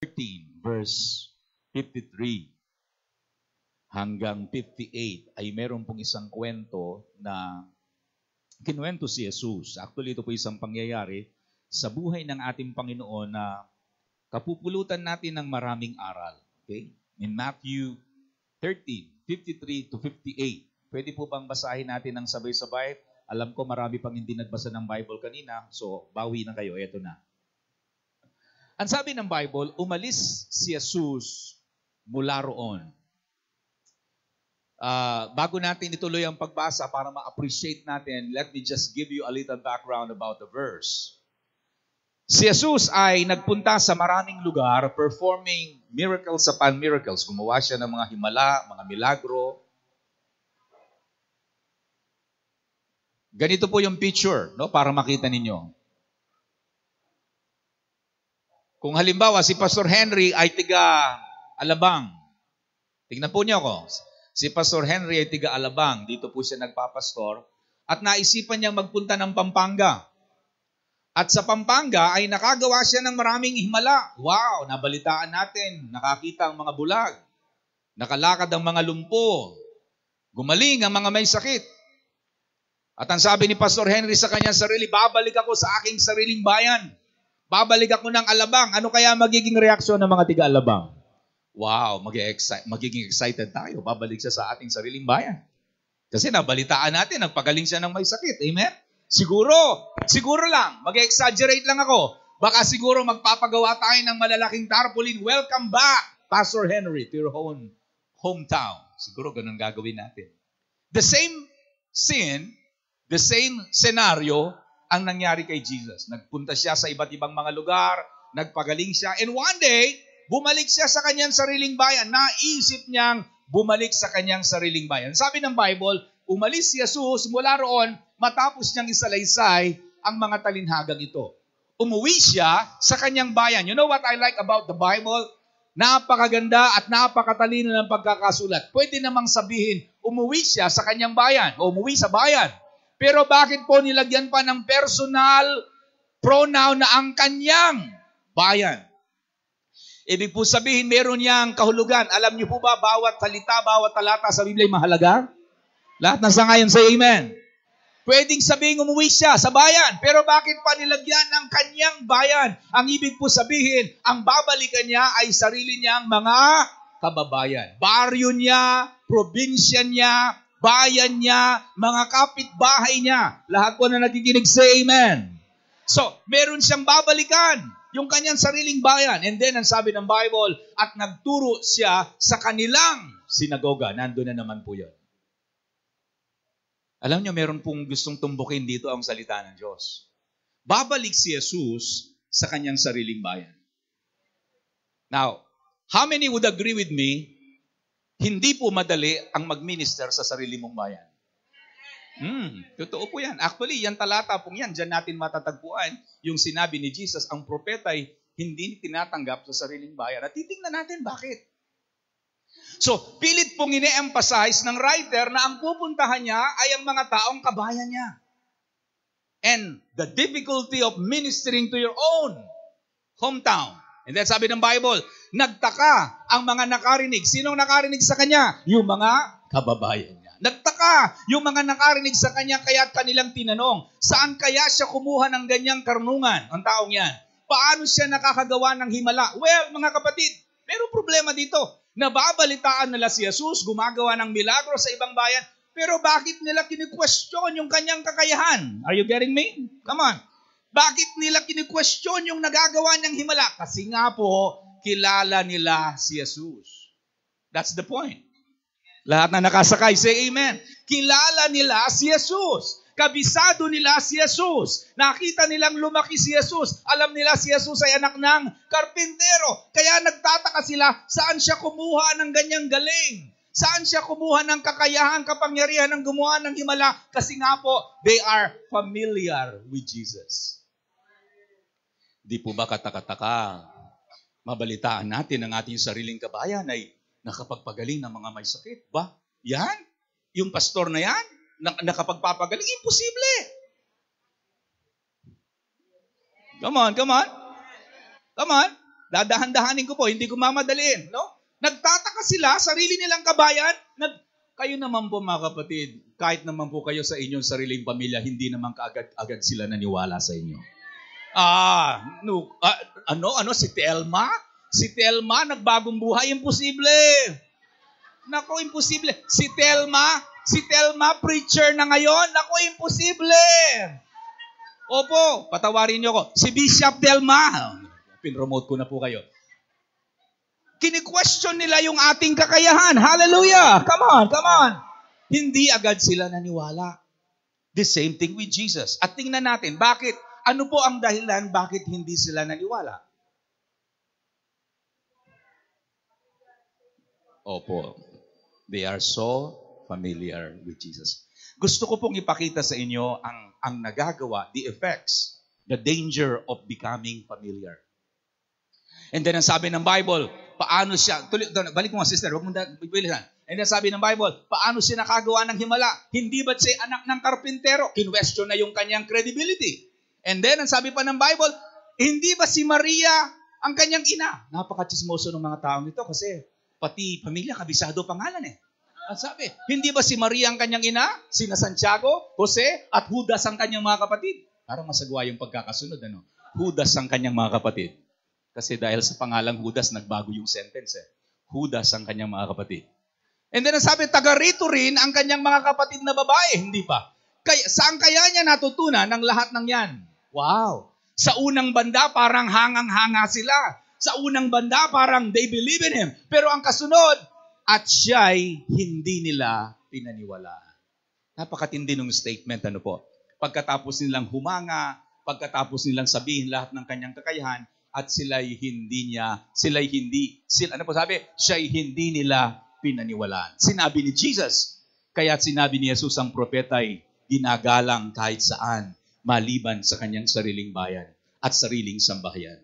13, verse 53 hanggang 58 ay meron pong isang kwento na kinuwento si Jesus. Actually, ito po isang pangyayari sa buhay ng ating Panginoon na kapupulutan natin ng maraming aral. Okay? In Matthew 13, 53 to 58. Pwede po bang basahin natin ng sabay-sabay? Alam ko marami pang hindi nagbasa ng Bible kanina, so bawi na kayo. Ito na. Ang sabi ng Bible, umalis si Jesus mula roon. Bago natin ituloy ang pagbasa para ma-appreciate natin, let me just give you a little background about the verse. Si Jesus ay nagpunta sa maraming lugar performing miracles upon miracles. Gumawa siya ng mga himala, mga milagro. Ganito po yung picture, no, para makita ninyo. Kung halimbawa si Pastor Henry ay tiga-Alabang. Tingnan po niyo ako. Si Pastor Henry ay tiga-Alabang. Dito po siya nagpapastor. At naisipan niyang magpunta ng Pampanga. At sa Pampanga ay nakagawa siya ng maraming himala. Wow, nabalitaan natin. Nakakita ang mga bulag. Nakalakad ang mga lumpo. Gumaling ang mga may sakit. At ang sabi ni Pastor Henry sa kanyang sarili, babalik ako sa aking sariling bayan. Babalik ako ng Alabang. Ano kaya magiging reaksyon ng mga tiga-Alabang? Wow, magiging excited tayo. Babalik siya sa ating sariling bayan. Kasi nabalitaan natin, nagpagaling siya ng may sakit. Amen? Siguro lang, mag-exaggerate lang ako. Baka siguro magpapagawa tayo ng malalaking tarpaulin. Welcome back, Pastor Henry, to your hometown. Siguro ganun gagawin natin. The same scene, the same scenario ang nangyari kay Jesus. Nagpunta siya sa iba't ibang mga lugar, nagpagaling siya, and one day, bumalik siya sa kanyang sariling bayan. Naisip niyang bumalik sa kanyang sariling bayan. Sabi ng Bible, umalis si Jesus mula roon matapos niyang isalaysay ang mga talinhagang ito. Umuwi siya sa kanyang bayan. You know what I like about the Bible? Napakaganda at napakatalino ng pagkakasulat. Pwede namang sabihin, umuwi siya sa kanyang bayan o umuwi sa bayan. Pero bakit po nilagyan pa ng personal pronoun na ang kanyang bayan? Ibig po sabihin, meron niyang kahulugan. Alam niyo po ba, bawat salita, bawat talata sa Biblia ay mahalaga? Lahat ng sangayon sa amen. Pwedeng sabihin umuwi siya sa bayan, pero bakit pa nilagyan ng kanyang bayan? Ang ibig po sabihin, ang babalikan niya ay sarili niyang mga kababayan. Baryo niya, probinsya niya, bayan niya, mga kapitbahay niya. Lahat po na nakikinig sa amen. So, meron siyang babalikan, yung kanyang sariling bayan. And then, ang sabi ng Bible, at nagturo siya sa kanilang sinagoga. Nandun na naman po yun. Alam niyo, meron pong gustong tumbukin dito ang salita ng Diyos. Babalik si Jesus sa kanyang sariling bayan. Now, how many would agree with me, hindi po madali ang mag-minister sa sarili mong bayan? Totoo po yan. Actually, yan talata pong yan, dyan natin matatagpuan yung sinabi ni Jesus, ang propeta ay hindi tinatanggap sa sariling bayan. At titingnan natin bakit. So, pilit pong ine-emphasize ng writer na ang pupuntahan niya ay ang mga taong kabayan niya. And the difficulty of ministering to your own hometown. And then sabi ng Bible, nagtaka ang mga nakarinig. Sinong nakarinig sa kanya? Yung mga kababayan niya. Nagtaka yung mga nakarinig sa kanya kaya kanilang tinanong, saan kaya siya kumuha ng ganyang karunungan? Ang taong yan. Paano siya nakakagawa ng himala? Well, mga kapatid, merong problema dito. Nababalitaan nila si Jesus, gumagawa ng milagro sa ibang bayan, pero bakit nila kini-question yung kanyang kakayahan? Are you getting me? Come on. Bakit nila kini-question yung nagagawa niyang himala? Kasi nga po, kilala nila si Jesus. That's the point. Lahat na nakasakay, say amen. Kilala nila si Jesus. Kabisado nila si Jesus. Nakita nilang lumaki si Jesus. Alam nila si Jesus ay anak ng karpintero. Kaya nagtataka sila, saan siya kumuha ng ganyang galing? Saan siya kumuha ng kakayahan, kapangyarihan ng gumawa ng himala? Kasi nga po, they are familiar with Jesus. Di po ba katakataka? Mabalitaan natin ang ating sariling kabayan ay nakapagpagaling ng mga may sakit. Ba? Yan? Yung pastor na yan? Nakapagpapagaling? Imposible. Come on. Dadahan-dahanin ko po, hindi ko mamadaliin. No? Nagtataka sila, sarili nilang kabayan. Kayo naman po mga kapatid, kahit naman po kayo sa inyong sariling pamilya, hindi naman kaagad-agad sila naniwala sa inyo. Si Telma? Si Telma, nagbagong buhay, imposible. Nako, imposible. Si Telma, preacher na ngayon, nako, imposible. Opo, patawarin niyo ako. Si Bishop Telma, pinromote ko na po kayo. Kini-question nila yung ating kakayahan. Hallelujah! Come on. Hindi agad sila naniwala. The same thing with Jesus. At tingnan natin, bakit? Ano po ang dahilan bakit hindi sila naniwala? Opo, they are so familiar with Jesus. Gusto ko pong ipakita sa inyo ang nagagawa, the effects, the danger of becoming familiar. And then ang sabi ng Bible, paano siya, balik mo nga sister, huwag mo bilisan. And then sabi ng Bible, paano siya nakagawa ng himala? Hindi ba't siya anak ng karpintero? Kinwestiyon na yung kanyang credibility. And then ang sabi pa ng Bible, hindi ba si Maria ang kanyang ina? Napaka-chismoso ng mga taong ito kasi pati pamilya, kabisado pangalan eh. Ang sabi, hindi ba si Maria ang kanyang ina? Sina Santiago, Jose, at Judas ang kanyang mga kapatid? Parang masagwa yung pagkakasunod, ano? Judas ang kanyang mga kapatid. Kasi dahil sa pangalang Judas, nagbago yung sentence eh. Judas ang kanyang mga kapatid. And then sabi, taga rito rin ang kanyang mga kapatid na babae. Hindi pa. Saan kaya niya natutunan ng lahat ng yan? Wow! Sa unang banda, parang hangang-hanga sila. Sa unang banda, parang they believe in Him. Pero ang kasunod, at siya'y hindi nila pinaniwalaan. Napakatindi ng statement, ano po? Pagkatapos nilang humanga, pagkatapos nilang sabihin lahat ng kanyang kakayahan, at sila'y hindi nila pinaniwalaan. Sinabi ni Jesus, kaya't sinabi ni Jesus ang propeta ay ginagalang kahit saan, maliban sa kanyang sariling bayan at sariling sambahayan.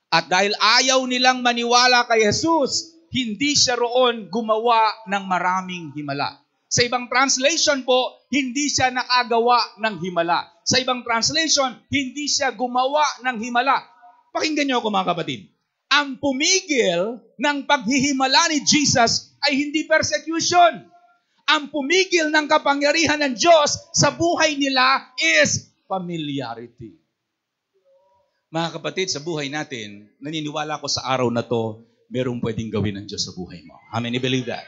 At dahil ayaw nilang maniwala kay Jesus, hindi siya roon gumawa ng maraming himala. Sa ibang translation po, hindi siya nakagawa ng himala. Sa ibang translation, hindi siya gumawa ng himala. Pakinggan niyo ako mga kapatid. Ang pumigil ng paghihimala ni Jesus ay hindi persecution. Ang pumigil ng kapangyarihan ng Diyos sa buhay nila is familiarity. Mga kapatid, sa buhay natin, naniniwala ko sa araw na to, merong pwedeng gawin ng Diyos sa buhay mo. How many believe that?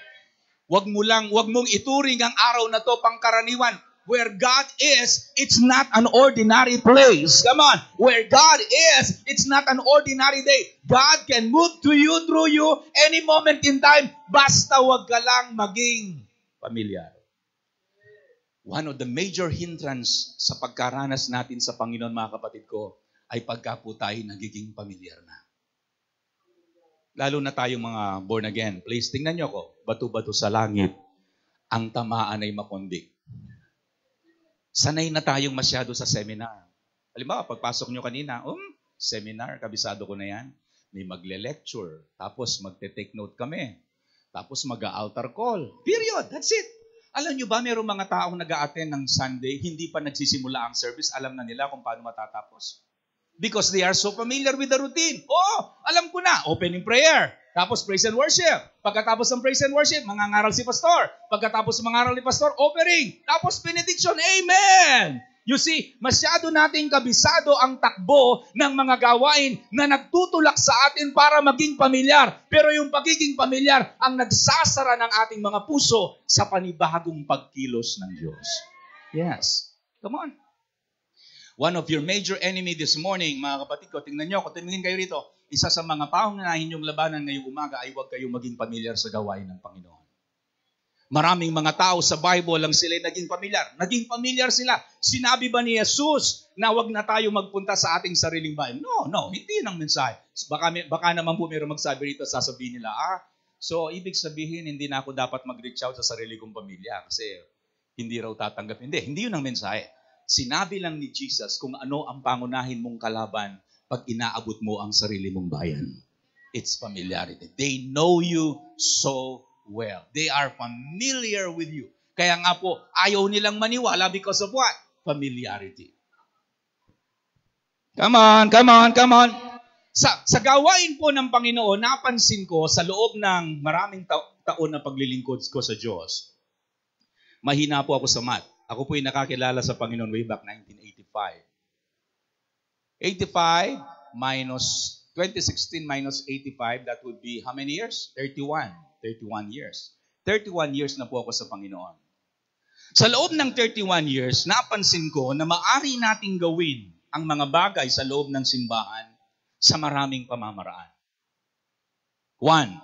Wag mong ituring ang araw na to pangkaraniwan. Where God is, it's not an ordinary place. Come on. Where God is, it's not an ordinary day. God can move to you, through you, any moment in time. Basta wag ka lang maging familiar. One of the major hindrance sa pagkaranas natin sa Panginoon, mga kapatid ko, ay pagka po tayo nagiging familiar na. Lalo na tayong mga born again. Please, tingnan nyo ako. Bato-bato sa langit, ang tamaan ay makondik. Sanay na tayong masyado sa seminar. Halimbawa, pagpasok nyo kanina, seminar, kabisado ko na yan. May magle-lecture, tapos magte-take note kami. Tapos mag-altar call. Period. That's it. Alam nyo ba, mayroong mga taong nag-a-attend ng Sunday, hindi pa nagsisimula ang service, alam na nila kung paano matatapos. Because they are so familiar with the routine. Alam ko na. Opening prayer. Tapos praise and worship. Pagkatapos ng praise and worship, mangangaral si pastor. Pagkatapos mangaral ni pastor, offering. Tapos benediction. Amen! You see, masyado nating kabisado ang takbo ng mga gawain na nagtutulak sa atin para maging pamilyar. Pero yung pagiging pamilyar ang nagsasara ng ating mga puso sa panibagong pagkilos ng Diyos. Yes. Come on. One of your major enemy this morning, mga kapatid ko, tingnan nyo, kung tingin kayo rito, isa sa mga pangunahin yung labanan ngayong umaga ay huwag kayong maging pamilyar sa gawain ng Panginoon. Maraming mga tao sa Bible lang sila naging pamilyar. Naging pamilyar sila. Sinabi ba ni Jesus na huwag na tayo magpunta sa ating sariling bayan? No, hindi yun ang mensahe. Baka naman po mayroong magsabi rito, sasabihin nila, so ibig sabihin, hindi na ako dapat mag-reach out sa sarili kong pamilya kasi hindi raw tatanggap. Hindi yun ang mensahe. Sinabi lang ni Jesus kung ano ang pangunahin mong kalaban pag inaabot mo ang sarili mong bayan. It's familiarity. They know you so well. They are familiar with you. Kaya nga po, ayaw nilang maniwala because of what? Familiarity. Come on. Sa gawain po ng Panginoon, napansin ko sa loob ng maraming taon na paglilingkod ko sa Diyos, mahina po ako sa math. Ako po'y nakakilala sa Panginoon way back 1985. 85 minus 2016 minus 85, that would be how many years? 31. 31 years. 31 years na po ako sa Panginoon. Sa loob ng 31 years, napansin ko na maaari nating gawin ang mga bagay sa loob ng simbahan sa maraming pamamaraan. One,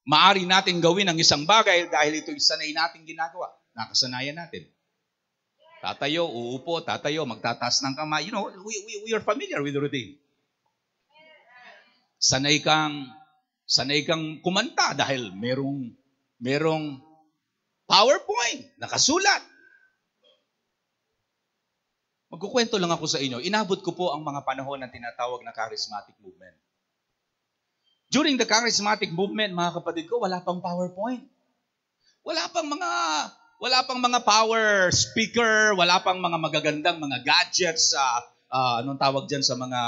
maaari nating gawin ang isang bagay dahil ito'y sanay nating ginagawa. Nakasanayan natin. Tatayo, uupo, tatayo, magtataas ng kamay. You know, we are familiar with the routine. Sanay kang kumanta dahil merong PowerPoint, nakasulat. Magkukwento lang ako sa inyo. Inabot ko po ang mga panahon ng tinatawag na charismatic movement. During the charismatic movement, mga kapatid ko, wala pang PowerPoint. Wala pang mga power speaker, wala pang mga magagandang mga gadgets, anong tawag dyan sa mga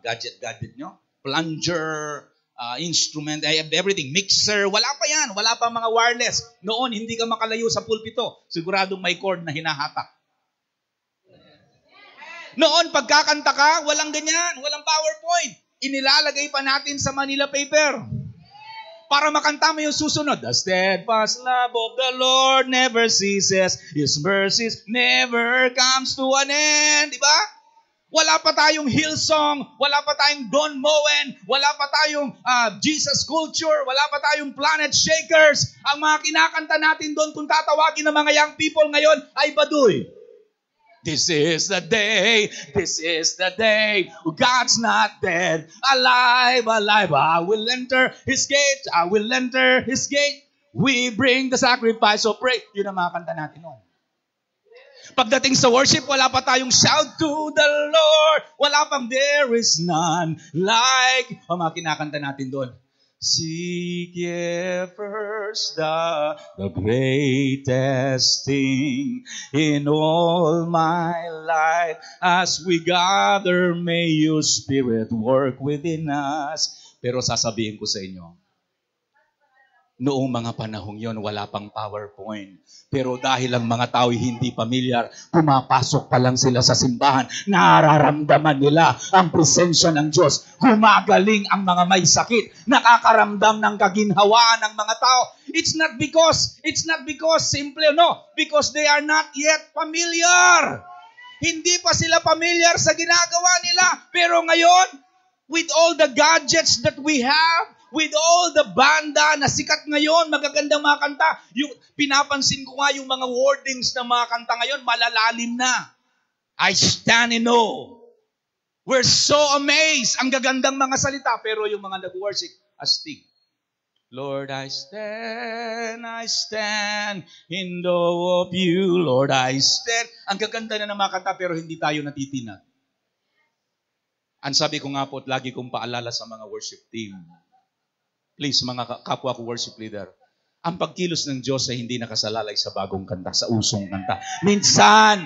gadget nyo? Plunger, instrument, everything, mixer, wala pa yan. Wala pa mga wireless. Noon, hindi ka makalayo sa pulpito. Siguradong may cord na hinahatak. Noon, pagkakanta ka, walang ganyan, walang PowerPoint. Inilalagay pa natin sa Manila paper. Para makanta mo yung susunod. The steadfast love of the Lord never ceases. His mercies never comes to an end. Diba? Wala pa tayong Hillsong, wala pa tayong Don Moen, wala pa tayong Jesus Culture, wala pa tayong Planet Shakers. Ang mga kinakanta natin doon, kung tatawagin ng mga young people ngayon, ay Baduy. This is the day, God's not dead, alive, I will enter His gate, we bring the sacrifice of praise. Yun ang mga kanta natin noon. Pagdating sa worship, wala pa tayong shout to the Lord, wala pang there is none like, ang mga kinakanta natin doon. Seek ye first the greatest thing in all my life. As we gather, may your Spirit work within us. Pero sasabihin ko sa inyo, noong mga panahong yon, wala pang PowerPoint. Pero dahil ang mga tao hindi pamilyar, pumapasok pa lang sila sa simbahan, nararamdaman nila ang presensya ng Diyos. Gumagaling ang mga may sakit, nakakaramdam ng kaginhawaan ng mga tao. It's not because simple, no, because they are not yet familiar. Hindi pa sila familiar sa ginagawa nila. Pero ngayon, with all the gadgets that we have, with all the banda na sikat ngayon, magagandang mga kanta. Yung, pinapansin ko nga yung mga wordings ng mga kanta ngayon, malalalim na. I stand and know. We're so amazed. Ang gagandang mga salita, pero yung mga nag-worship, astig. Lord, I stand in awe of you. Lord, I stand. Ang gaganda na ng mga kanta, pero hindi tayo natitinag. Ang sabi ko nga po, at lagi kong paalala sa mga worship team, please, mga kapwa ko worship leader, ang pagkilos ng Diyos ay hindi nakasalalay sa bagong kanta, sa usong kanta. Minsan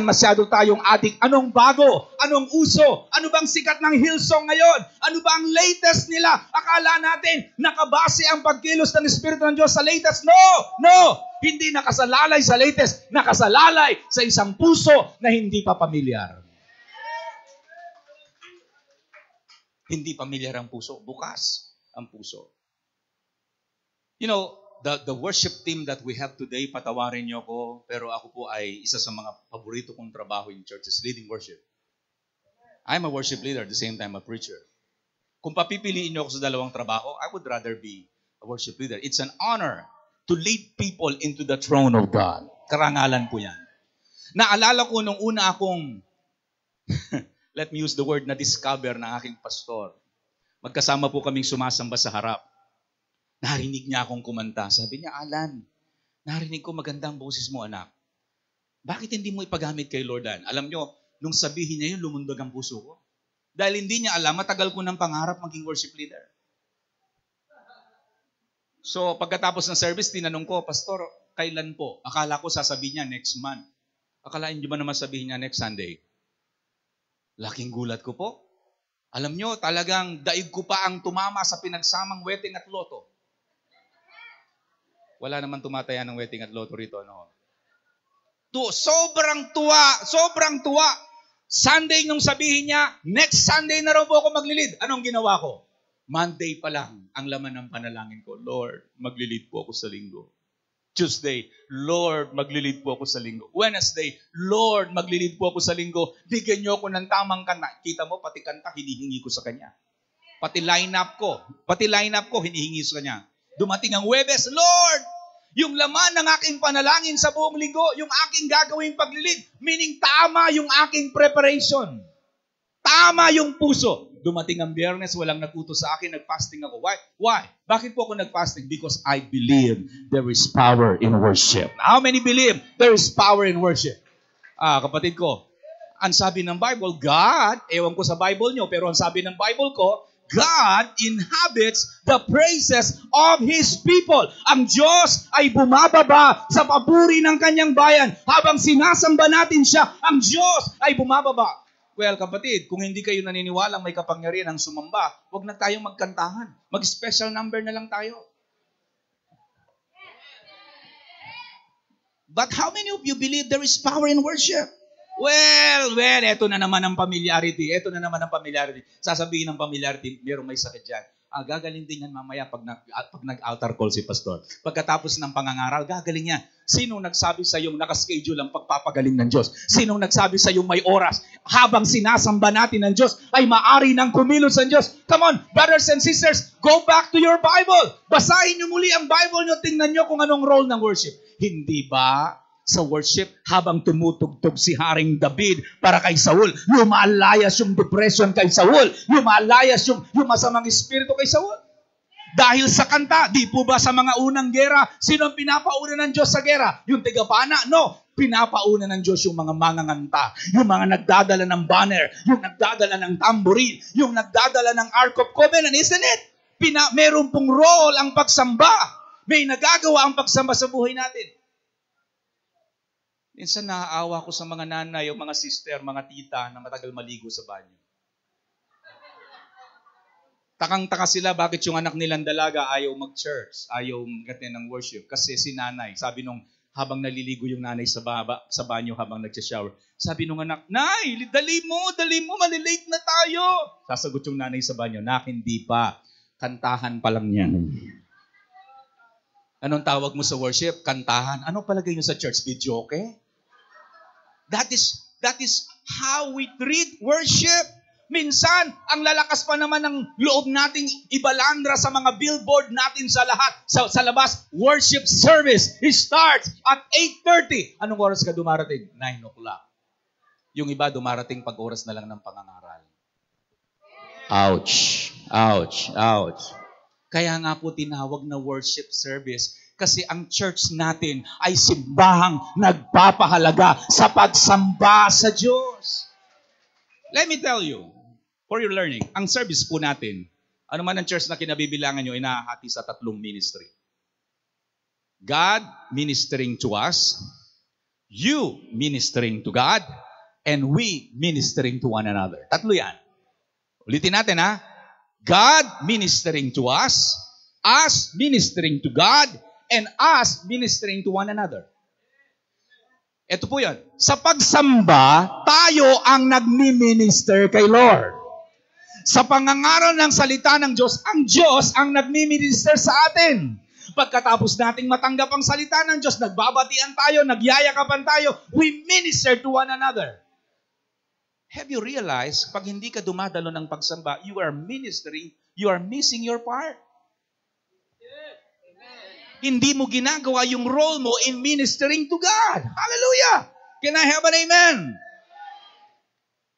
masyado tayong adik. Anong bago? Anong uso? Ano bang sikat ng Hillsong ngayon? Ano ba ang latest nila? Akala natin, nakabase ang pagkilos ng Espiritu ng Diyos sa latest. No! Hindi nakasalalay sa latest. Nakasalalay sa isang puso na hindi pa pamilyar. Hindi pamilyar ang puso. Bukas ang puso. You know, the worship team that we have today, patawarin niyo ko, pero ako po ay isa sa mga paborito kong trabaho in church is leading worship. I'm a worship leader at the same time a preacher. Kung papipiliin niyo ako sa dalawang trabaho, I would rather be a worship leader. It's an honor to lead people into the throne of God. Karangalan po yan. Naalala ko nung una akong, let me use the word, na-discover ng aking pastor. Magkasama po kaming sumasamba sa harap. Narinig niya akong kumanta. Sabi niya, Alan, narinig ko magandang boses mo, anak. Bakit hindi mo ipagamit kay Lordan? Alam niyo, nung sabihin niya yun, lumundag ang puso ko. Dahil hindi niya alam, matagal ko ng pangarap maging worship leader. So, pagkatapos ng service, tinanong ko, Pastor, kailan po? Akala ko sasabihin niya next month. Akalain niyo ba naman sabihin niya next Sunday? Laking gulat ko po. Alam nyo, talagang daig ko pa ang tumama sa pinagsamang wedding at loto. Wala naman tumataya ng wedding at loto rito, no? Sobrang tuwa. Sunday nung sabihin niya, next Sunday na raw po ako maglilid. Anong ginawa ko? Monday pa lang, ang laman ng panalangin ko, Lord, maglilid po ako sa linggo. Tuesday, Lord, maglilid po ako sa linggo. Wednesday, Lord, maglilid po ako sa linggo. Bigyan niyo ako ng tamang kanta. Kita mo, pati kanta, hinihingi ko sa Kanya. Pati line-up ko, hinihingi sa Kanya. Dumating ang Huwebes, Lord, yung laman ng aking panalangin sa buong linggo, yung aking gagawing paglilid, meaning tama yung aking preparation. Tama yung puso. Dumating ang Biyernes, walang nag-utos sa akin, nag-fasting ako. Why? Bakit po ako nag-fasting? Because I believe there is power in worship. How many believe there is power in worship? Kapatid ko, ang sabi ng Bible, God, ewan ko sa Bible nyo, pero ang sabi ng Bible ko, God inhabits the praises of His people. Ang Diyos ay bumababa sa papuri ng Kanyang bayan. Habang sinasamba natin siya, ang Diyos ay bumababa. Well, kapatid, kung hindi kayo naniniwalang may kapangyarihan ng sumamba, huwag na tayong magkantahan. Mag-special number na lang tayo. But how many of you believe there is power in worship? Well, eto na naman ang familiarity. Sasabihin ng familiarity, mayroong may sakit dyan. Gagaling din yan mamaya pag nag-altar call si pastor. Pagkatapos ng pangangaral, gagaling yan. Sinong nagsabi sa iyong nakaschedule ang pagpapagaling ng Diyos? Sinong nagsabi sa iyong may oras habang sinasamba natin ng Diyos ay maari ng kumilos ang Diyos? Come on, brothers and sisters, go back to your Bible. Basahin niyo muli ang Bible niyo, tingnan niyo kung anong role ng worship. Hindi ba sa worship, habang tumutugtog si Haring David para kay Saul, lumalayas yung depression kay Saul, lumalayas yung masamang espiritu kay Saul? Dahil sa kanta, di po ba sa mga unang gera, sino ang pinapauna ng Diyos sa gera? Yung tigapana? No. Pinapauna ng Diyos yung mga manganganta, yung mga nagdadala ng banner, yung nagdadala ng tambourine, yung nagdadala ng Ark of Covenant, isn't it? Meron pong role ang pagsamba. May nagagawa ang pagsamba sa buhay natin. Minsan naaawa ko sa mga nanay o mga sister, mga tita na matagal maligo sa banyo. Takang-taka sila bakit yung anak nilang dalaga ayaw mag-church, ayaw mag-attend ng worship. Kasi si nanay, sabi nung habang naliligo yung nanay sa banyo habang nagsha-shower, sabi nung anak, Nay, dali mo, malilate na tayo. Sasagot yung nanay sa banyo, Nak, hindi pa. Kantahan pa lang yan. Anong tawag mo sa worship? Kantahan. Ano palagay nyo sa church? Video, okay? That is how we treat worship. Minsan, ang lalakas pa naman ng loob nating ibalandra sa mga billboard natin sa lahat, sa labas, worship service. It starts at 8:30. Anong oras ka dumarating? 9 o'clock. Yung iba dumarating pag oras na lang ng pangangaral. Ouch. Kaya nga po tinawag na worship service kasi ang church natin ay simbahang nagpapahalaga sa pagsamba sa Diyos. Let me tell you, for your learning, ang service po natin, ano man ang church na kinabibilangan nyo, inahati sa 3 ministry. God ministering to us, you ministering to God, and we ministering to one another. 3 yan. Ulitin natin ha. God ministering to us ministering to God, and us ministering to one another. Ito po yan. Sa pagsamba, tayo ang nagmi-minister kay Lord. Sa pangangaral ng salita ng Diyos, ang Diyos ang nagmi-minister sa atin. Pagkatapos nating matanggap ang salita ng Diyos, nagbabatian tayo, nagyayakapan tayo, we minister to one another. Have you realized, pag hindi ka dumadalo ng pagsamba, you are ministering, you are missing your part. Hindi mo ginagawa yung role mo in ministering to God. Hallelujah! Can I have an amen?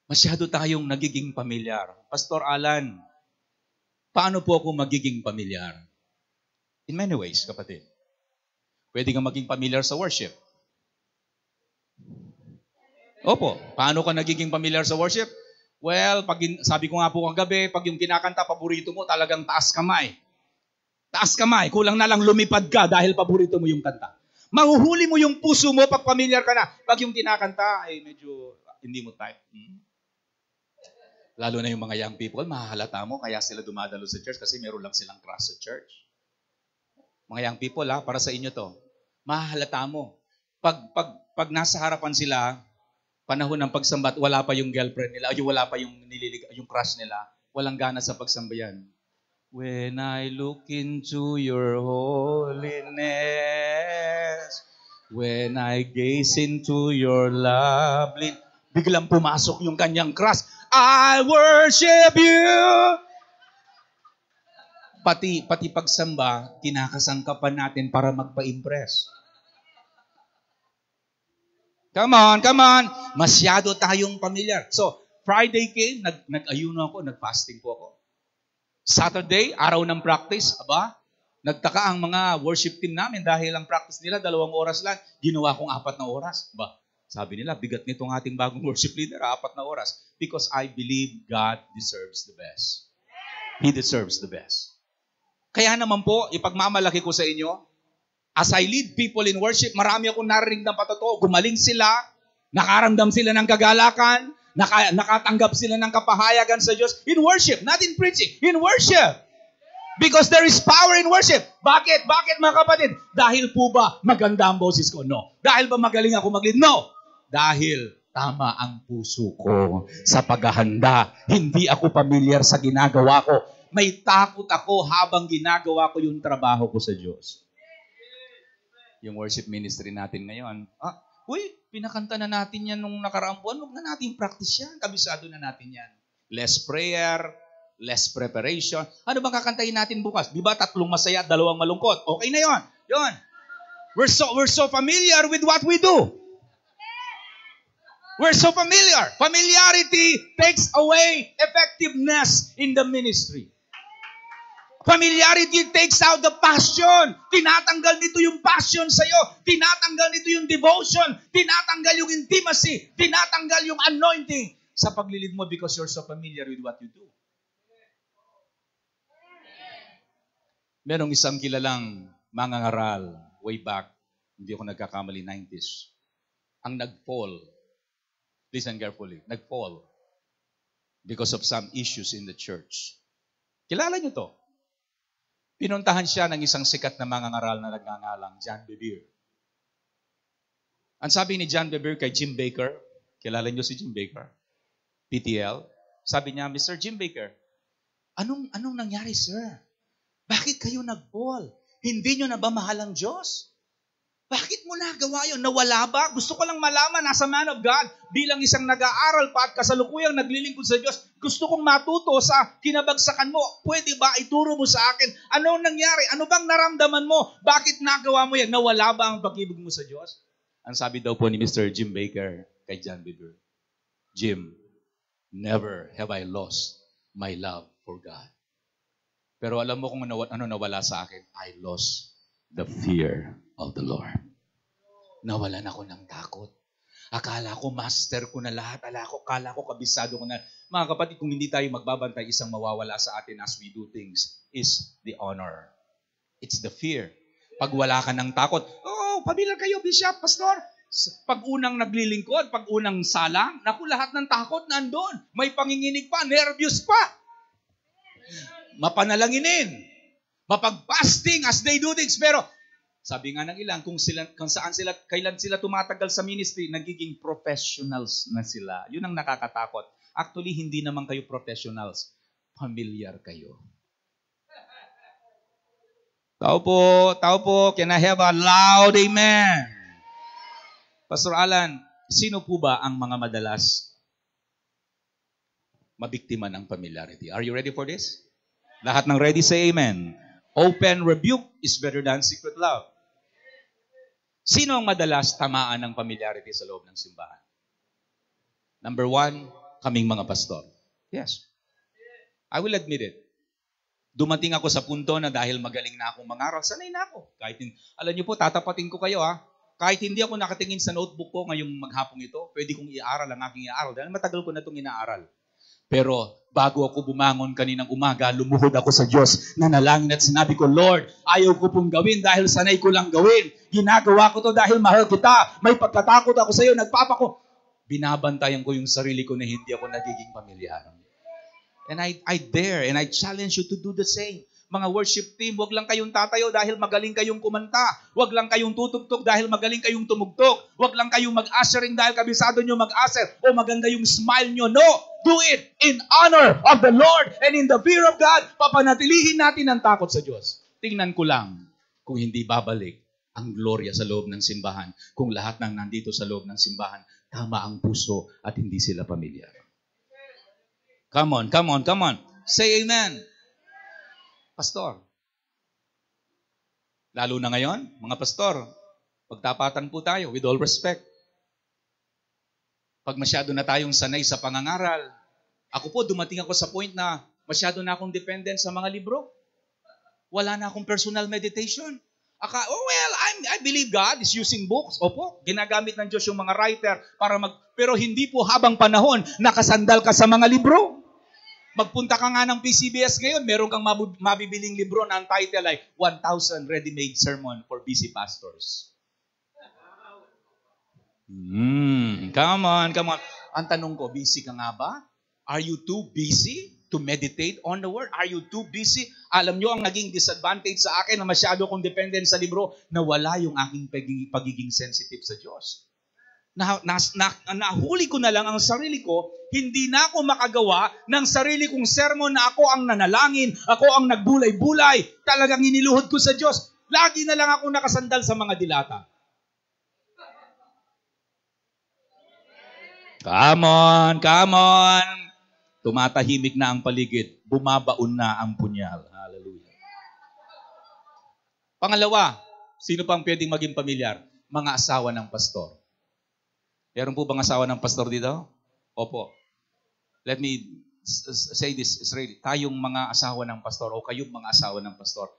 Masyado tayong nagiging pamilyar. Pastor Alan, paano po ako magiging pamilyar? In many ways, kapatid. Pwede kang maging pamilyar sa worship. Opo, paano ka nagiging pamilyar sa worship? Well, sabi ko nga po kagabi, pag yung kinakanta, paborito mo, talagang taas kamay. Taas kamay, kulang na lang lumipad ka dahil paborito mo yung kanta. Mahuhuli mo yung puso mo pag familiar ka na. Pag yung kinakanta, medyo hindi mo type. Lalo na yung mga young people, mahahalata mo, kaya sila dumadalo sa church kasi meron lang silang crush sa church. Mga young people, para sa inyo to. Mahahalata mo. Pag nasa harapan sila, panahon ng pagsamba at wala pa yung girlfriend nila, wala pa yung yung crush nila, walang gana sa pagsamba yan. When I look into your holiness, when I gaze into your lovely, biglang pumasok yung kanyang crush. I worship you! Pati pagsamba, kinakasangkapan natin para magpa-impress. Come on. Masyado tayong familiar. So, Friday came, nag-ayuno ako, nag-fasting po ako. Saturday, araw ng practice, nagtaka ang mga worship team namin dahil ang practice nila 2 oras lang, ginawa kong 4 na oras. Sabi nila, bigat nitong ating bagong worship leader, 4 na oras. Because I believe God deserves the best. He deserves the best. Kaya naman po, ipagmamalaki ko sa inyo, as I lead people in worship, marami akong narinig ng patotoo. Gumaling sila, nakaramdam sila ng kagalakan, nakatanggap sila ng kapahayagan sa Diyos in worship, not in preaching, in worship. Because there is power in worship. Bakit? Bakit mga kapatid? Dahil po ba maganda ang boses ko? No. Dahil ba magaling ako mag-lead? No. Dahil tama ang puso ko sa paghahanda. Hindi ako familiar sa ginagawa ko. May takot ako habang ginagawa ko yung trabaho ko sa Diyos. Yung worship ministry natin ngayon, pinakanta na natin yan nung nakaraang buwan, huwag na natin practice yan, kabisado na natin yan. Less prayer, less preparation. Ano bang kakantahin natin bukas? Di ba 3 masaya at 2 malungkot? Okay na yon. Yon. We're so familiar with what we do. We're so familiar. Familiarity takes away effectiveness in the ministry. Familiarity takes out the passion. Tinatanggal nito yung passion sa'yo. Tinatanggal nito yung devotion. Tinatanggal yung intimacy. Tinatanggal yung anointing sa paglilid mo because you're so familiar with what you do. Merong isang kilalang mangangaral way back, hindi ako nagkakamali, 90s. Ang nag-fall, listen carefully, nag-fall because of some issues in the church. Kilala niyo to? Pinuntahan siya ng isang sikat na mangangaral na nagngangalang John Bevere. Ang sabi ni John Bevere kay Jim Baker, kilala niyo si Jim Baker? PTL. Sabi niya, Mr. Jim Baker, anong nangyari, sir? Bakit kayo nag-fall? Hindi niyo na ba mahal ang Diyos? Bakit mo nagawa yun? Nawala ba? Gusto ko lang malaman, nasa man of God, bilang isang nag-aaral pa at kasalukuyang naglilingkod sa Diyos, gusto kong matuto sa kinabagsakan mo. Pwede ba ituro mo sa akin? Anong nangyari? Ano bang naramdaman mo? Bakit nagawa mo yan? Nawala ba ang pag-ibig mo sa Diyos? Ang sabi daw po ni Mr. Jim Baker kay John Bevere, Jim, never have I lost my love for God. Pero alam mo kung ano nawala sa akin? I lost the fear of the Lord. Nawalan ako ng takot. Akala ko master ko na lahat. Akala ko kabisado ko na. Mga kapatid, kung hindi tayo magbabantay, isang mawawala sa atin as we do things is the honor. It's the fear. Pag wala ka ng takot, pamilyar kayo, Bishop, Pastor. Pag unang naglilingkod, pag unang salang, lahat ng takot nandun. May panginginig pa, nervous pa. Mapanalanginin. Mapag-fasting as they do things. Pero, sabi nga ng ilan, kailan sila tumatagal sa ministry, nagiging professionals na sila. Yun ang nakakatakot. Actually, hindi naman kayo professionals. Familiar kayo. Tao po. Can I have a loud amen? Pastor Alan, sino po ba ang mga madalas mabiktima ng familiarity? Are you ready for this? Lahat ng ready, say amen. Open rebuke is better than secret love. Sino ang madalas tamaan ng familiarity sa loob ng simbahan? Number 1, kaming mga pastor. Yes. I will admit it. Dumating ako sa punto na dahil magaling na akong mangaral, sanay na ako. Alam niyo po, tatapatin ko kayo Kahit hindi ako nakatingin sa notebook ko ngayong maghapong ito, pwede kong iaral ang aking iaral. Dahil matagal ko na itong inaaral. Pero bago ako bumangon kaninang umaga, lumuhod ako sa Diyos, nanalangin at sinabi ko, Lord, ayaw ko pong gawin dahil sanay ko lang gawin. Ginagawa ko to dahil mahal kita. May pagkatakot ako sa iyo, nagpapako. Binabantayan ko yung sarili ko na hindi ako nagiging pamilyar. And I dare and I challenge you to do the same. Mga worship team, wag lang kayong tatayo dahil magaling kayong kumanta. Wag lang kayong tutugtog dahil magaling kayong tumugtog. Wag lang kayong mag-ushering dahil kabisado nyo mag-usher o maganda yung smile nyo. No! Do it in honor of the Lord and in the fear of God. Papanatilihin natin ang takot sa Diyos. Tingnan ko lang kung hindi babalik ang gloria sa loob ng simbahan. Kung lahat ng nandito sa loob ng simbahan, tama ang puso at hindi sila pamilyar. Come on, come on, come on. Say amen. Pastor. Lalo na ngayon, mga pastor, pagtapatan po tayo with all respect. Pag masyado na tayong sanay sa pangangaral, ako po dumating ako sa point na masyado na akong dependent sa mga libro. Wala na akong personal meditation. I believe God is using books. Opo, ginagamit ng Diyos yung mga writer para pero hindi po habang panahon nakasandal ka sa mga libro. Magpunta ka nga ng PCBS ngayon, meron kang mabibiling libro na ang title ay 1,000 Ready-Made Sermon for Busy Pastors. Come on, come on. Ang tanong ko, busy ka nga ba? Are you too busy to meditate on the Word? Are you too busy? Alam nyo, ang naging disadvantage sa akin na masyado kong dependent sa libro, na wala yung aking pagiging sensitive sa Diyos. Nahuli ko na lang ang sarili ko, hindi na ako makagawa ng sarili kong sermon na ako ang nanalangin, ako ang nagbulay-bulay, talagang iniluhod ko sa Diyos. Lagi na lang ako nakasandal sa mga dilata. Come on, come on. Tumatahimik na ang paligid, bumabaon na ang punyal. Hallelujah. Pangalawa, sino pang pwedeng maging pamilyar? Mga asawa ng pastor. Meron po bang asawa ng pastor dito? Opo. Let me say this, Israel. Tayong mga asawa ng pastor o kayong mga asawa ng pastor,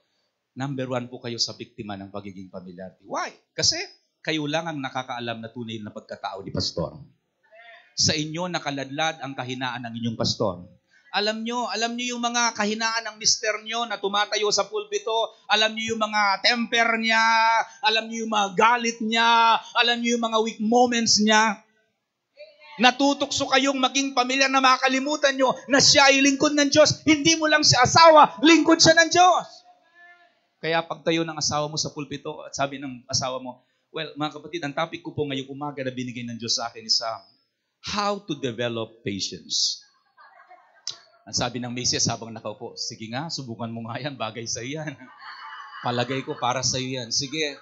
number 1 po kayo sa biktima ng pagiging familiarity. Why? Kasi kayo lang ang nakakaalam na tunay na pagkatao ni pastor. Sa inyo nakaladlad ang kahinaan ng inyong pastor. Alam nyo yung mga kahinaan ng mister nyo na tumatayo sa pulpito. Alam nyo yung mga temper niya. Alam nyo yung mga galit niya. Alam nyo yung mga weak moments niya. Natutokso kayong maging pamilya na makalimutan nyo na siya ay lingkod ng Diyos. Hindi mo lang siya asawa, lingkod siya ng Diyos. Kaya pagtayo ng asawa mo sa pulpito at sabi ng asawa mo, well, mga kapatid, ang topic ko po ngayong umaga na binigay ng Diyos sa akin is how to develop patience. Ang sabi ng misis habang nakaupo, sige nga, subukan mo nga yan, bagay sa yan. Palagay ko para sa iyo yan. Sige.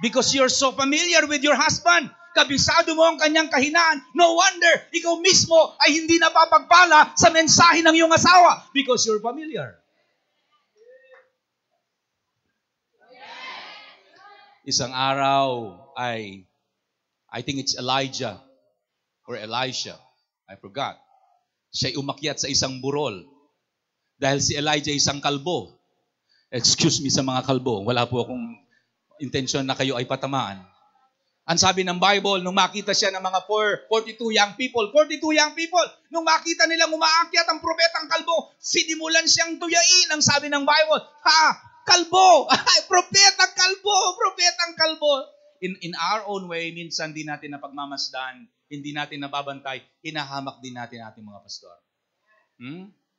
Because you're so familiar with your husband. Kabisado mo ang kanyang kahinaan. No wonder, ikaw mismo ay hindi napapagpala sa mensahe ng iyong asawa. Because you're familiar. Isang araw I think it's Elijah or Elisha. I forgot. Siya'y umakyat sa isang burol. Dahil si Elijah isang kalbo. Excuse me sa mga kalbo. Wala po akong intensyon na kayo ay patamaan. Ang sabi ng Bible, nung makita siya ng mga 42 young people, nung makita nilang umaakyat ang propetang kalbo, sinimulan siyang tuyain. Ang sabi ng Bible, kalbo! propetang kalbo! In our own way, minsan di natin napagmamasdan, hindi natin nababantay, hinahamak din natin ating mga pastor.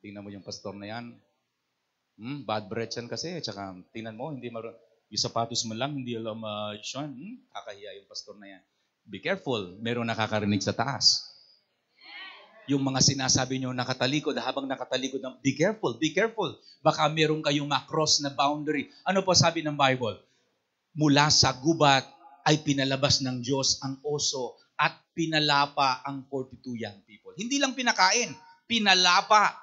Tingnan mo yung pastor na yan. Bad breath yan kasi. Tsaka tingnan mo, hindi yung sapatos mo lang, hindi alam kakahiya yung pastor na yan. Be careful, meron nakakarinig sa taas. Yung mga sinasabi nyo nakatalikod, habang nakatalikod, be careful. Baka meron kayong ma-cross na boundary. Ano po sabi ng Bible? Mula sa gubat ay pinalabas ng Diyos ang oso at pinalapa ang 42 young people. Hindi lang pinakain, pinalapa.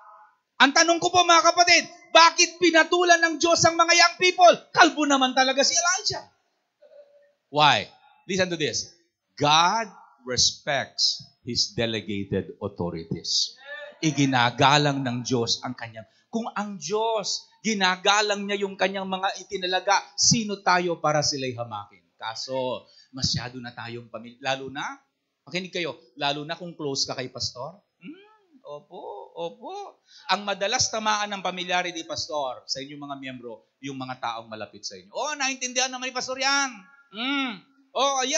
Ang tanong ko po mga kapatid, bakit pinatulan ng Diyos ang mga young people? Kalbo naman talaga si Elijah. Why? Listen to this. God respects His delegated authorities. Iginagalang ng Diyos ang kanyang. Kung ang Diyos, ginagalang niya yung kanyang mga itinalaga, sino tayo para sila'y hamakin? Kaso, masyado na tayong pamilya. Lalo na, makinig kayo, lalo na kung close ka kay pastor. Opo. Ang madalas tamaan ng familiarity, pastor, sa inyong mga miyembro, yung mga taong malapit sa inyo. Naintindihan naman ni pastor yan.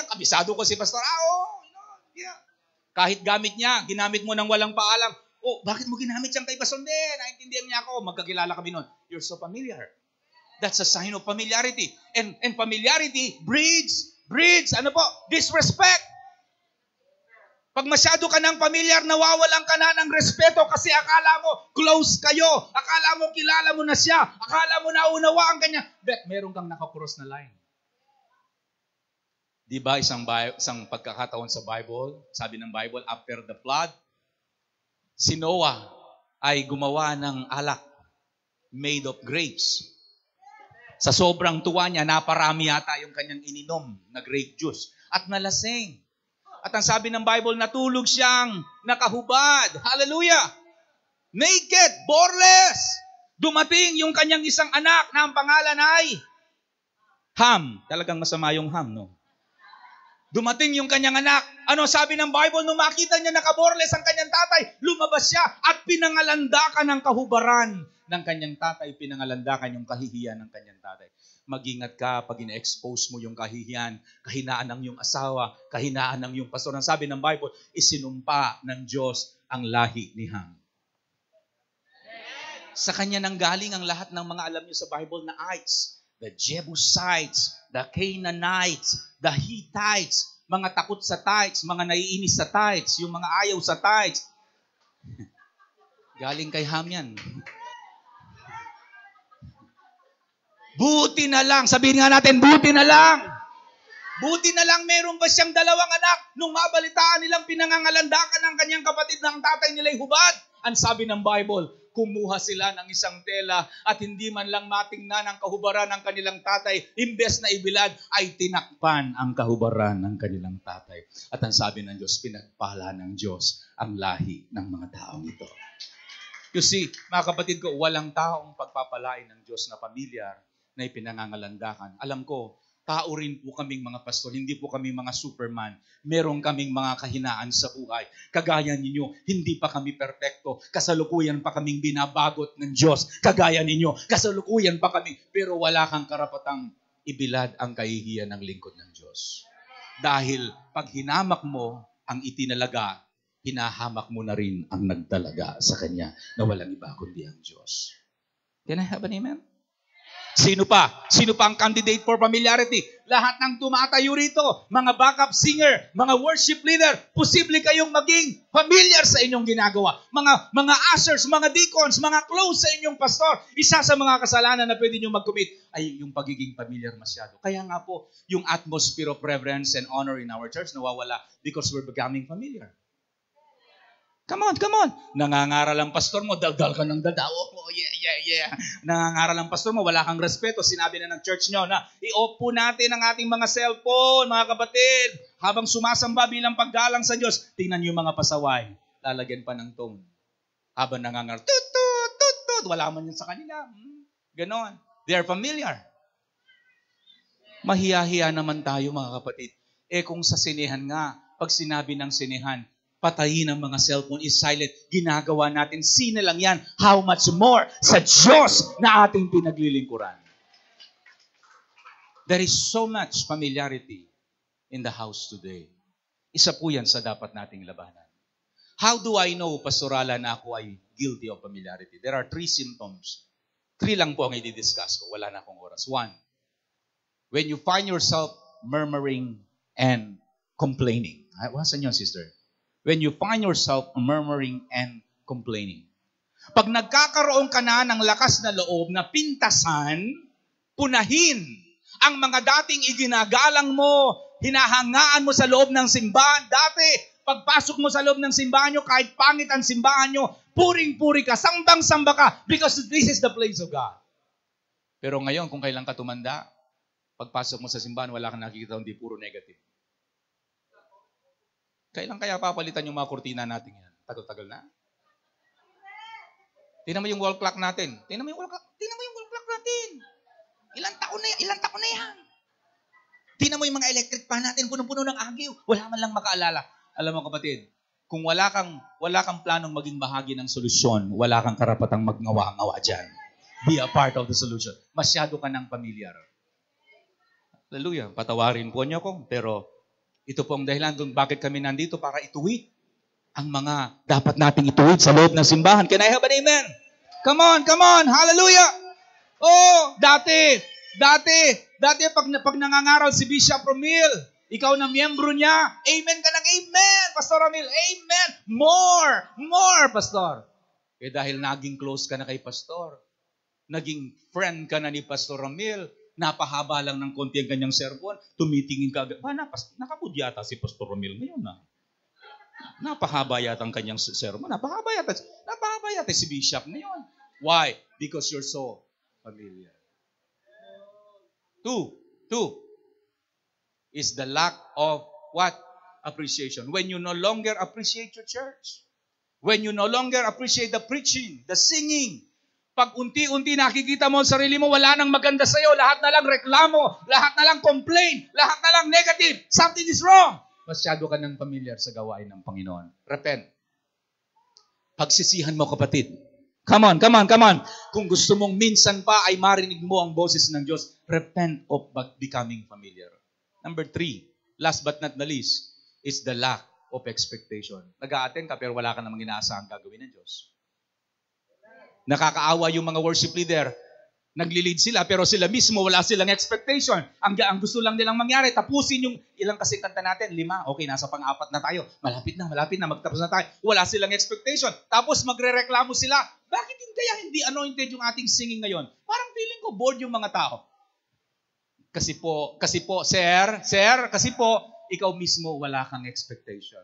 Kabisado ko si pastor. Yeah. Kahit ginamit mo ng walang paalam, Oh, bakit mo ginamit siyang kay Pastor? Hindi, naintindihan niya ako. Magkakilala kami noon. You're so familiar. That's a sign of familiarity. And familiarity breeds, disrespect. Pag masyado ka ng familiar, nawawalan ka na ng respeto kasi akala mo close kayo. Akala mo kilala mo na siya. Akala mo naunawaan ka niya. But meron kang nakakross na line. Di ba isang pagkakataon sa Bible, sabi ng Bible, after the flood, si Noah ay gumawa ng alak made of grapes. Sa sobrang tuwa niya, naparami yata yung kanyang ininom na grape juice. At nalasing. At ang sabi ng Bible, natulog siyang nakahubad. Hallelujah! Naked, boreless. Dumating yung kanyang isang anak na ang pangalan ay Ham. Talagang masama yung Ham, no? Dumating yung kanyang anak. Ano sabi ng Bible? Nung makita niya nakaboreless ang kanyang tatay, lumabas siya at pinangalandakan ng kahubaran ng kanyang tatay. Pinangalandakan yung kahihiyan ng kanyang tatay. Mag-ingat ka pag ina-expose mo yung kahihiyan, kahinaan ng iyong asawa, kahinaan ng iyong pastor. Ang sabi ng Bible, isinumpa ng Diyos ang lahi ni Ham. Sa kanya nang galing ang lahat ng mga alam niyo sa Bible na ites. The Jebusites, the Canaanites, the Hittites, mga takot sa tithes, mga naiinis sa tithes, yung mga ayaw sa tithes. Galing kay Ham yan. Buti na lang, sabihin nga natin, buti na lang. Buti na lang meron ba siyang dalawang anak nung mabalitaan nilang pinangangalandakan ng kanyang kapatid na ang tatay nila'y hubad. Ang sabi ng Bible, kumuha sila ng isang tela at hindi man lang matingnan ang kahubaran ng kanilang tatay. Imbes na ibilad, ay tinakpan ang kahubaran ng kanilang tatay. At ang sabi ng Diyos, pinagpala ng Diyos ang lahi ng mga taong ito. You see, mga kapatid ko, walang taong pagpapalain ng Diyos na pamilyar na ipinangangalandakan. Alam ko, tao rin po kaming mga pastor, hindi po kami mga superman. Meron kaming mga kahinaan sa buhay. Kagaya ninyo, hindi pa kami perpekto. Kasalukuyan pa kaming binabagot ng Diyos. Kagaya ninyo, kasalukuyan pa kami. Pero wala kang karapatang ibilad ang kahihiyan ng lingkod ng Diyos. Dahil pag hinamak mo ang itinalaga, hinahamak mo na rin ang nagdalaga sa Kanya na walang iba kundi ang Diyos. Can I have an amen? Sino pa? Sino pa ang candidate for familiarity? Lahat ng tumatayo rito, mga backup singer, mga worship leader, posible kayong maging familiar sa inyong ginagawa. Mga ushers, mga deacons, mga close sa inyong pastor. Isa sa mga kasalanan na pwede nyo mag-commit ay yung pagiging familiar masyado. Kaya nga po, yung atmosphere of reverence and honor in our church nawawala because we're becoming familiar. Come on. Nangangaral ang pastor mo, daldal ka ng daldal. Oh, yeah. Nangangaral ang pastor mo, wala kang respeto. Sinabi na ng church nyo na i-off po natin ang ating mga cellphone, mga kapatid. Habang sumasamba bilang paggalang sa Diyos, tingnan nyo yung mga pasaway. Lalagyan pa ng tone. Habang nangangaral, tut, wala man yun sa kanila. Ganon. They are familiar. Mahiya-hiya naman tayo, mga kapatid. Kung sa sinehan nga, pag sinabi ng sinehan, patayin ang mga cellphone, is silent. Ginagawa natin, sino lang yan? How much more sa Diyos na ating pinaglilingkuran? There is so much familiarity in the house today. Isa po yan sa dapat nating labanan. How do I know, Pastorala, na ako ay guilty of familiarity? There are 3 symptoms. 3 lang po ang i-discuss ko. Wala na akong oras. 1, when you find yourself murmuring and complaining. Wasan yun, sister? When you find yourself murmuring and complaining. Pag nagkakaroon ka na ng lakas na loob na pintasan, punahin ang mga dating iginagalang mo, hinahangaan mo sa loob ng simbahan. Dati, pagpasok mo sa loob ng simbahan nyo, kahit pangit ang simbahan nyo, puring-puri ka, sambang-samba ka, because this is the place of God. Pero ngayon, kung kailan ka tumanda, pagpasok mo sa simbahan, wala kang nakikita, hindi puro negative. Kailan kaya papalitan yung mga kurtina natin yan? Tagal-tagal na. Tingnan mo yung wall clock natin. Tingnan mo yung wall clock natin. Ilang taon na yan. Tingnan mo yung mga electric fan natin, punong-puno ng agiw. Wala man lang makaalala. Alam mo kapatid, kung wala kang planong maging bahagi ng solusyon, wala kang karapatang magngawa-ngawa dyan. Be a part of the solution. Masyado ka ng pamilyar. Hallelujah. Patawarin po niyo ko, pero ito po ang dahilan kung bakit kami nandito para ituwid ang mga dapat nating ituwid sa loob ng simbahan. Can I have an amen? Come on, hallelujah! Oh, dati pag nangangaral si Bishop Romil, ikaw na miyembro niya, amen ka ng amen, Pastor Romil, amen! More, Pastor. Dahil naging close ka na kay Pastor, naging friend ka na ni Pastor Romil, napahaba lang ng konti ang kanyang sermon, tumitingin ka, nakamood yata si Pastor Romil ngayon na. Napahaba yata ang kanyang sermon. Napahaba yata si Bishop ngayon. Why? Because you're so familiar. Two is the lack of what? Appreciation. When you no longer appreciate your church. When you no longer appreciate the preaching, the singing. Pag unti-unti nakikita mo ang sarili mo, wala nang maganda sa'yo. Lahat na lang reklamo. Lahat na lang complain. Lahat na lang negative. Something is wrong. Masyado ka nang familiar sa gawain ng Panginoon. Repent. Pagsisihan mo, kapatid. Come on. Kung gusto mong minsan pa ay marinig mo ang boses ng Diyos, repent of becoming familiar. Number 3, last but not the least, is the lack of expectation. Nag-a-attend ka pero wala ka namang inaasahang gagawin ng Diyos. Nakakaawa yung mga worship leader. Nagli-lead sila pero sila mismo wala silang expectation. Ang gusto lang nilang mangyari, tapusin yung ilang kasing kanta natin, 5. Okay, nasa pang-4 na tayo. Malapit na, magtapos na tayo. Wala silang expectation. Tapos magrereklamo sila. Bakit hindi anointed yung ating singing ngayon? Parang feeling ko bored yung mga tao. Kasi po, sir, kasi po, ikaw mismo wala kang expectation.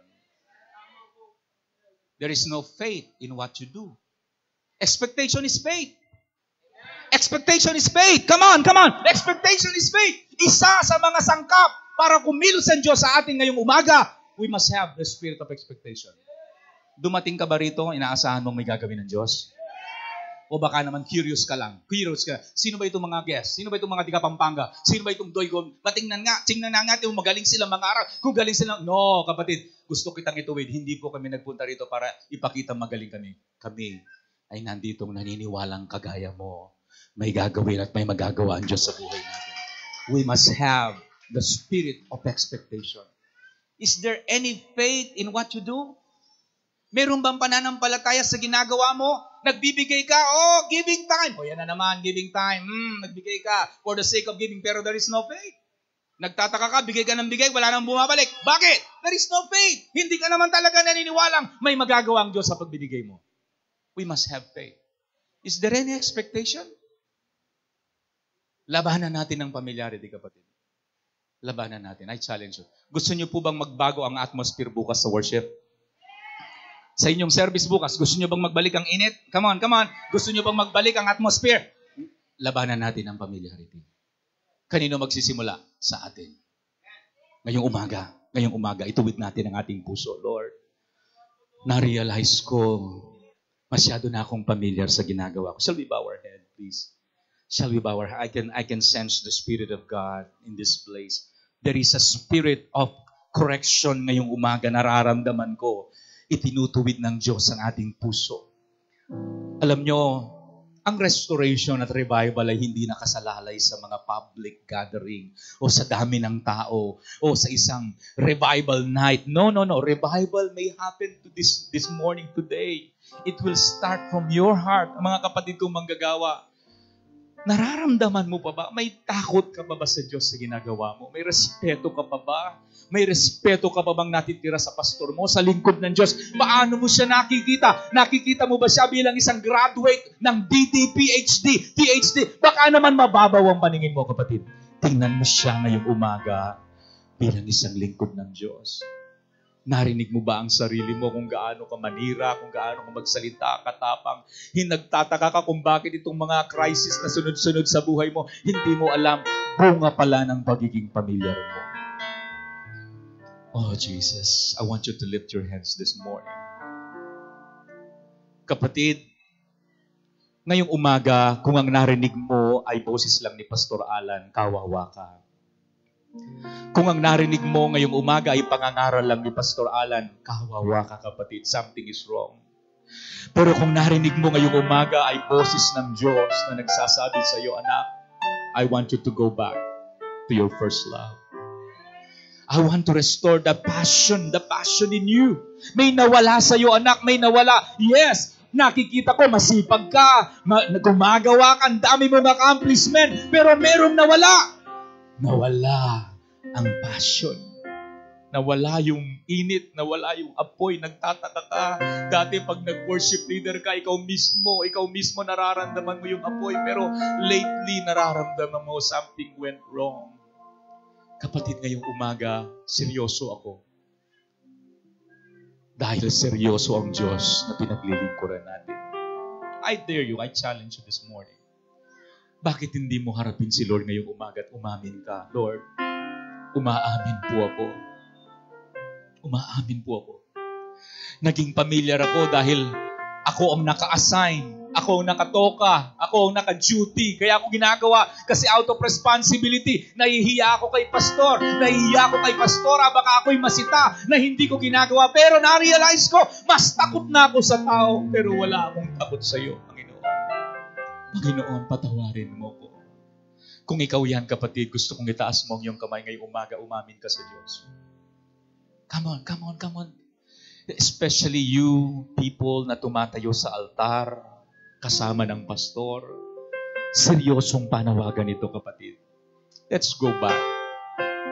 There is no faith in what you do. Expectation is faith. Expectation is faith. Come on. Expectation is faith. Isa sa mga sangkap para kumilos ang Diyos sa atin ngayong umaga, we must have the spirit of expectation. Dumating ka ba rito, inaasahan mong may gagawin ng Diyos? O baka naman curious ka. Sino ba itong mga guests? Sino ba itong mga tiga-Pampanga? Sino ba itong Doygon? Tingnan nga, magaling sila mangaral. Kung galing sila, no, kapatid, gusto kitang ituwid. Hindi po kami nagpunta rito para ipakita magaling kami. Kami ay nanditong naniniwalang kagaya mo. May gagawin at may magagawa ang Diyos sa buhay natin. We must have the spirit of expectation. Is there any faith in what you do? Meron bang pananampalataya sa ginagawa mo? Nagbibigay ka, giving time. Yan na naman, giving time. Nagbigay ka for the sake of giving, pero there is no faith. Nagtataka ka, bigay ka ng bigay, wala nang bumabalik. Bakit? There is no faith. Hindi ka naman talaga naniniwalang may magagawa ang Diyos sa pagbibigay mo. We must have faith. Is there any expectation? Labanan natin ang familiarity, kapatid. Labanan natin. I challenge you. Gusto niyo po bang magbago ang atmosphere bukas sa worship? Sa inyong service bukas, gusto niyo bang magbalik ang init? Come on. Gusto niyo bang magbalik ang atmosphere? Labanan natin ang familiarity. Kanino magsisimula? Sa atin. Ngayong umaga, ituwid natin ang ating puso. Lord, na-realize ko, masyado na akong familiar sa ginagawa ko. Shall we bow our head, please? Shall we bow our head? I can sense the Spirit of God in this place. There is a spirit of correction ngayong umaga. Nararamdaman ko. Itinutuwid ng Diyos ang ating puso. Alam nyo, ang restoration at revival ay hindi nakasalalay sa mga public gathering o sa dami ng tao o sa isang revival night. No. Revival may happen to this morning, today. It will start from your heart. Mga kapatid kong manggagawa, nararamdaman mo pa ba? May takot ka ba sa Diyos sa ginagawa mo? May respeto ka pa ba? May respeto ka pa bang natitira sa pastor mo, sa lingkod ng Diyos? Paano mo siya nakikita? Nakikita mo ba siya bilang isang graduate ng DD, PhD? Baka naman mababaw ang paningin mo, kapatid. Tingnan mo siya ngayong umaga bilang isang lingkod ng Diyos. Narinig mo ba ang sarili mo kung gaano ka manira, kung gaano ka magsalita, katapang? Nagtataka ka kung bakit itong mga crisis na sunod-sunod sa buhay mo, hindi mo alam, bunga pala ng pagiging pamilyar mo. Oh, Jesus, I want you to lift your hands this morning. Kapatid, ngayong umaga, kung ang narinig mo ay boses lang ni Pastor Alan, kawawa ka. Kung ang narinig mo ngayong umaga ay pangangaral lang ni Pastor Alan, kawawa ka, kapatid. Something is wrong. Pero kung narinig mo ngayong umaga ay boses ng Diyos na nagsasabi sa iyo, anak, I want you to go back to your first love. I want to restore the passion in you. May nawala sa'yo, anak, may nawala. Yes, nakikita ko, masipag ka, gumagawa ka, ang dami mong accomplishment, pero merong nawala. Nawala ang passion. Nawala yung init, nawala yung apoy, nagtataka ka. Dati pag nag-worship leader ka, ikaw mismo nararamdaman mo yung apoy, pero lately nararamdaman mo something went wrong. Kapatid, ngayong umaga, seryoso ako. Dahil seryoso ang Diyos na pinaglilingkuran natin. I dare you, I challenge you this morning. Bakit hindi mo harapin si Lord ngayong umaga at umamin ka? Lord, umaamin po ako. Umaamin po ako. Naging pamilyar ako dahil ako ang naka-assign. Ako ang nakatoka. Ako ang naka-duty. Kaya ako ginagawa kasi out of responsibility. Nahihiya ako kay pastor. Baka ako'y masita na hindi ko ginagawa. Pero na-realize ko, mas takot na ako sa tao. Pero wala akong takot sa iyo, Panginoon. Panginoon, patawarin mo ko. Kung ikaw yan, kapatid, gusto kong itaas mo ang iyong kamay ngayong umaga, umamin ka sa Diyos. Come on. Especially you people na tumatayo sa altar, kasama ng pastor. Seryosong panawagan ito, kapatid. Let's go back.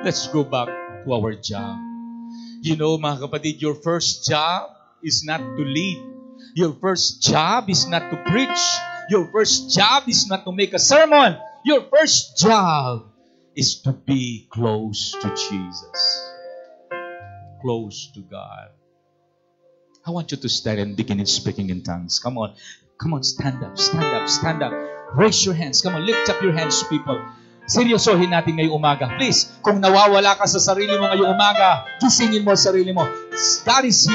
Let's go back to our job. You know, mga kapatid, your first job is not to lead. Your first job is not to preach. Your first job is not to make a sermon. Your first job is to be close to Jesus. Close to God. I want you to stand and begin in speaking in tongues. Come on, stand up. Raise your hands. Come on, lift up your hands, people. Seryosohin natin ngayong umaga. Please, kung nawawala ka sa sarili mo ngayong umaga, gisingin mo sa sarili mo. God is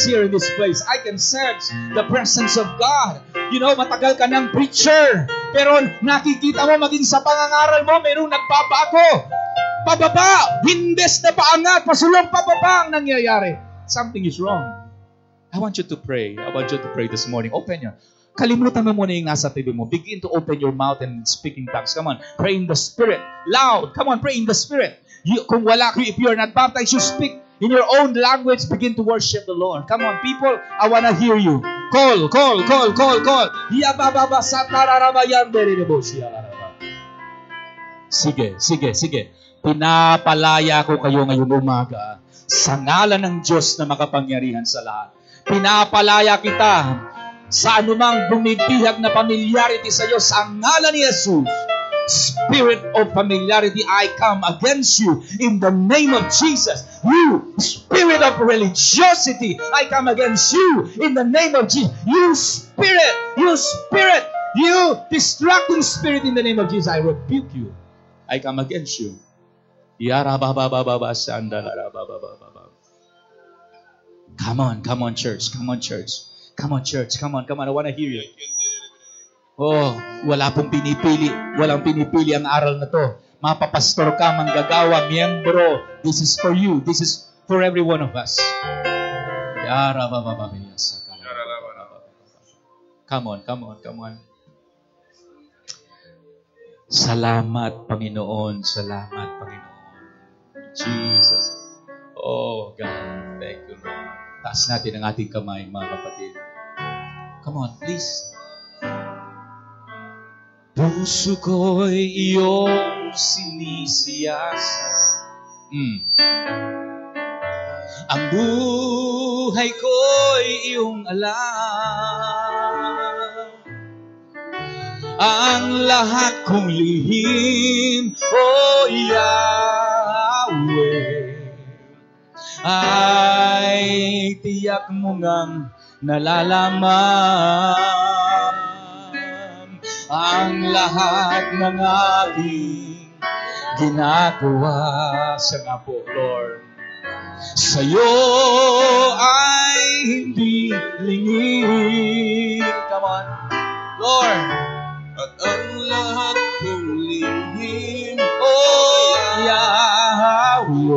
here in this place. I can sense the presence of God. You know, matagal ka ng preacher, pero nakikita mo maging sa pangangaral mo, mayroong nagbabago. Pababa, hindes na paangat, pasulong pababa ang nangyayari. Something is wrong. I want you to pray. This morning. Kalimutan mo muna yung nasa TV mo. Begin to open your mouth and speak in tongues. Come on, pray in the Spirit. Loud. Come on, pray in the Spirit. If you are not baptized, you speak in your own language. Begin to worship the Lord. Come on, people. I want to hear you. Call. Sige. Pinapalaya ko kayo ngayong umaga sa ngalan ng Diyos na makapangyarihan sa lahat. Pinapalaya kita sa anumang bumibihag na familiarity sa iyo sa ngalan ni Jesus. Spirit of familiarity, I come against you in the name of Jesus. You spirit of religiosity, I come against you in the name of Jesus. You spirit, you distracting spirit, in the name of Jesus, I rebuke you. I come against you. Come on, church. I want to hear you. Oh, walang pinipili ang aral na to. Mapapastor ka, manggagawa, miyembro. This is for you. This is for every one of us. Come on. Salamat, Panginoon. Jesus. Oh, God. Thank you, Lord. Taas natin ang ating kamay, mga kapatid. Come on, please. Puso ko'y iyong sinisiyasan. Ang buhay ko'y iyong alam. Ang lahat kong lihim, O Yahweh, ay tiyak mo ngang nalalaman ang lahat ng aking ginagawa. Siya nga po, Lord. Sa'yo ay hindi lingid. Come on, Lord. At ang lahat kong lihim, O Yahweh,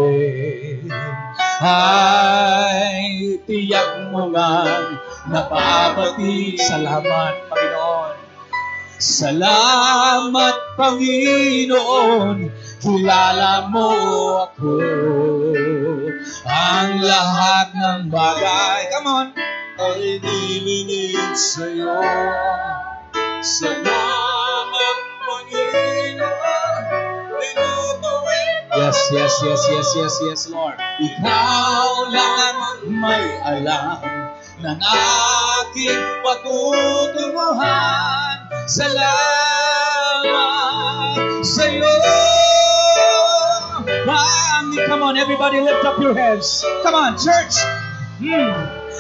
ay tiyak mo ngang napapatid. Salamat, Panginoon. Salamat, Panginoon. Kilala mo ako. ang lahat ng bagay. Come on. Ay nilingid sa'yo. Salamat, Panginoon. Tinutuwid mo. Yes, Lord. Ikaw lang may alam ng aking patutunguhan. Salamat sa'yo. Come on, everybody lift up your hands. Come on, church.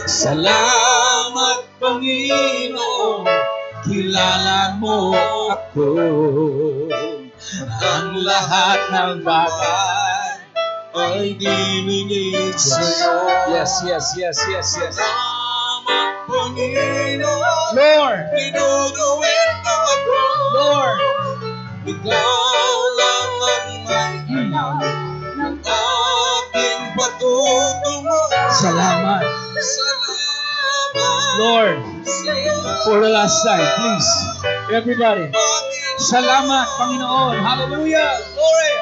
Salamat, Panginoon. Kilala mo ako. Ang lahat ng bagay ay diningid sa'yo. Yes. Salamat, Panginoon. Lord. Tinutuwid mo ako. Lord. Ikaw lang ang may alam ng aking patutunguhan. Salamat. Salamat, Lord. sa'yo. For the last time, please. Everybody. Salamat, Panginoon. Hallelujah. Glory.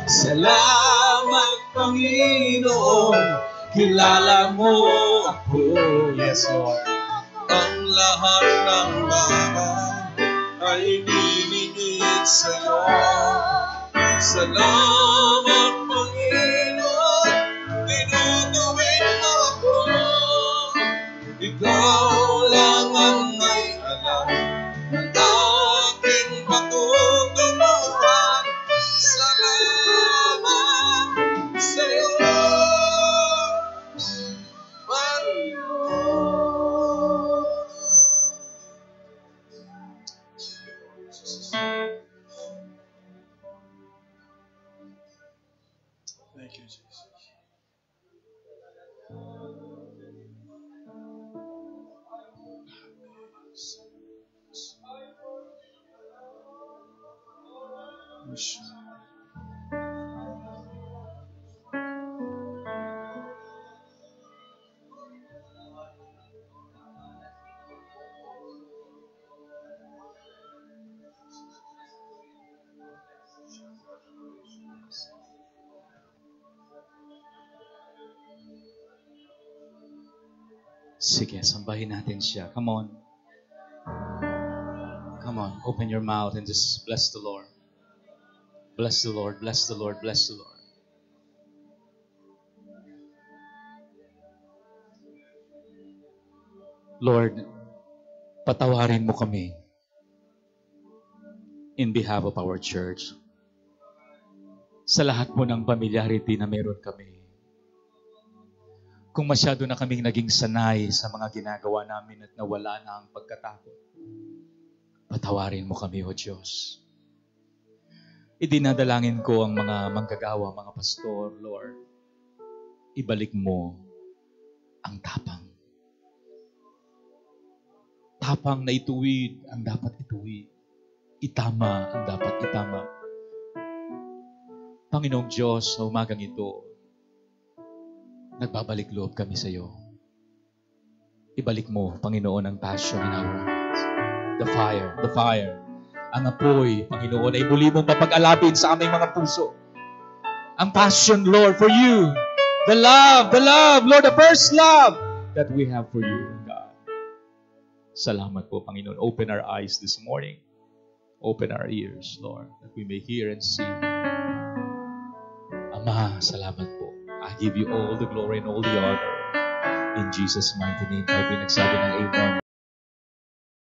Salamat, Panginoon. Kilala mo ako. Yes, Lord. Ang lahat ng bagay ay diningid sa'yo. Salamat, Panginoon. Tinutuwid mo ako. Ikaw lang ang may alam ng aking patutunguhan. Salamat sa'yo, Panginoon. Thank you, Jesus. Sige, sambahin natin siya. Come on. Come on. Open your mouth and just bless the Lord. Bless the Lord. Bless the Lord. Bless the Lord. Lord, patawarin mo kami in behalf of our church. Sa lahat po ng familiarity na meron kami. Kung masyado na kaming naging sanay sa mga ginagawa namin at nawala na ang pagkatakot, patawarin mo kami, O Diyos. Idinadalangin ko ang mga manggagawa, mga pastor, Lord. Ibalik mo ang tapang. Tapang na ituwid ang dapat ituwid. Itama ang dapat itama. Panginoong Diyos, sa umagang ito, nagbabalik loob kami sa iyo. Ibalik mo, Panginoon, ang passion in our hearts. The fire. Ang apoy, Panginoon, ay muli mong mapag-alapin sa aming mga puso. Ang passion, Lord, for you. The love, Lord, the first love that we have for you, God. Salamat po, Panginoon. Open our eyes this morning. Open our ears, Lord, that we may hear and see. Ama, salamat po. I give you all the glory and all the honor. In Jesus' mighty name, tayo pinagsabi ng amen.